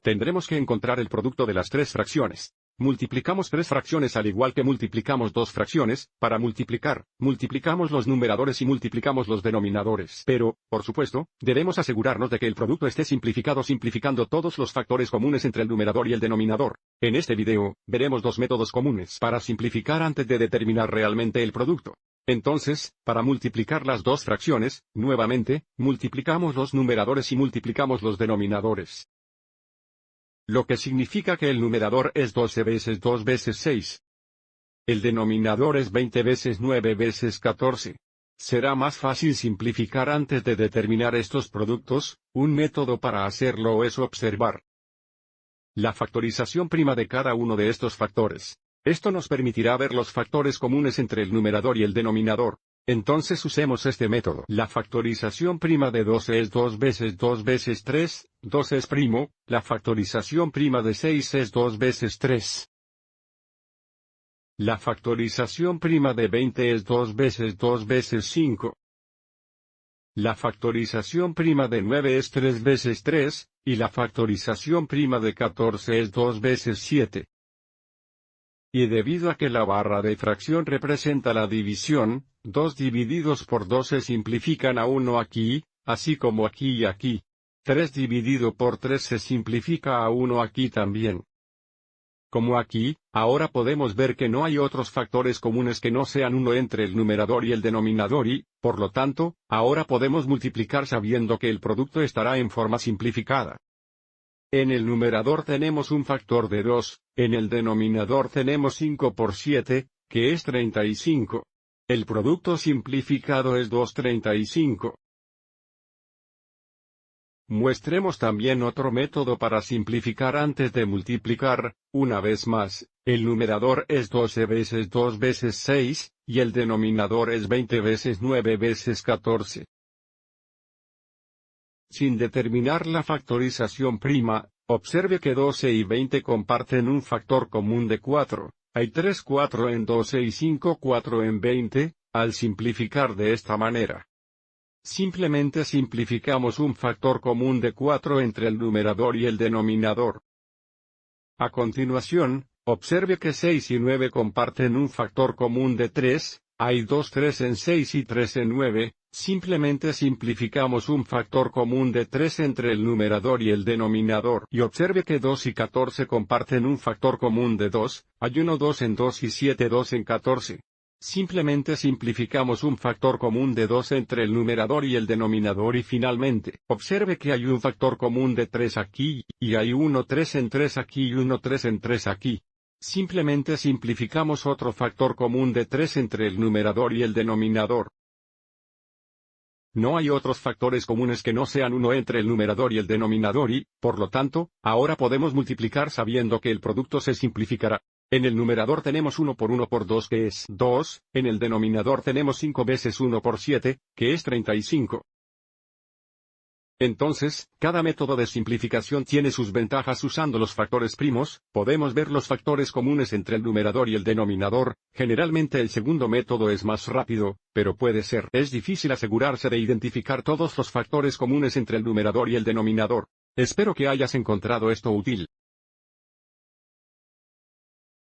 Tendremos que encontrar el producto de las tres fracciones. Multiplicamos tres fracciones al igual que multiplicamos dos fracciones. Para multiplicar, multiplicamos los numeradores y multiplicamos los denominadores. Pero, por supuesto, debemos asegurarnos de que el producto esté simplificado simplificando todos los factores comunes entre el numerador y el denominador. En este video, veremos dos métodos comunes para simplificar antes de determinar realmente el producto. Entonces, para multiplicar las dos fracciones, nuevamente, multiplicamos los numeradores y multiplicamos los denominadores. Lo que significa que el numerador es 12 veces 2 veces 6. El denominador es 20 veces 9 veces 14. Será más fácil simplificar antes de determinar estos productos. Un método para hacerlo es observar la factorización prima de cada uno de estos factores. Esto nos permitirá ver los factores comunes entre el numerador y el denominador. Entonces usemos este método. La factorización prima de 12 es 2 veces 3, 2 es primo. La factorización prima de 6 es 2 veces 3. La factorización prima de 20 es 2 veces 5. La factorización prima de 9 es 3 veces 3, y la factorización prima de 14 es 2 veces 7. Y debido a que la barra de fracción representa la división, 2 divididos por 2 se simplifican a 1 aquí, así como aquí y aquí. 3 dividido por 3 se simplifica a 1 aquí también. Como aquí, ahora podemos ver que no hay otros factores comunes que no sean 1 entre el numerador y el denominador y, por lo tanto, ahora podemos multiplicar sabiendo que el producto estará en forma simplificada. En el numerador tenemos un factor de 2, en el denominador tenemos 5 por 7, que es 35. El producto simplificado es 2/35. Muestremos también otro método para simplificar antes de multiplicar. Una vez más, el numerador es 12 veces 2 veces 6, y el denominador es 20 veces 9 veces 14. Sin determinar la factorización prima, observe que 12 y 20 comparten un factor común de 4. Hay 3 4 en 12 y 5 4 en 20, al simplificar de esta manera. Simplemente simplificamos un factor común de 4 entre el numerador y el denominador. A continuación, observe que 6 y 9 comparten un factor común de 3, hay 2 3 en 6 y 3 en 9, simplemente simplificamos un factor común de 3 entre el numerador y el denominador. Y observe que 2 y 14 comparten un factor común de 2, hay 1 2 en 2 y 7 2 en 14. Simplemente simplificamos un factor común de 2 entre el numerador y el denominador y finalmente, observe que hay un factor común de 3 aquí, y hay 1 3 en 3 aquí y 1 3 en 3 aquí. Simplemente simplificamos otro factor común de 3 entre el numerador y el denominador. No hay otros factores comunes que no sean 1 entre el numerador y el denominador y, por lo tanto, ahora podemos multiplicar sabiendo que el producto se simplificará. En el numerador tenemos 1 por 1 por 2 que es 2, en el denominador tenemos 5 veces 1 por 7, que es 35. Entonces, cada método de simplificación tiene sus ventajas usando los factores primos. Podemos ver los factores comunes entre el numerador y el denominador. Generalmente el segundo método es más rápido, pero es difícil asegurarse de identificar todos los factores comunes entre el numerador y el denominador. Espero que hayas encontrado esto útil.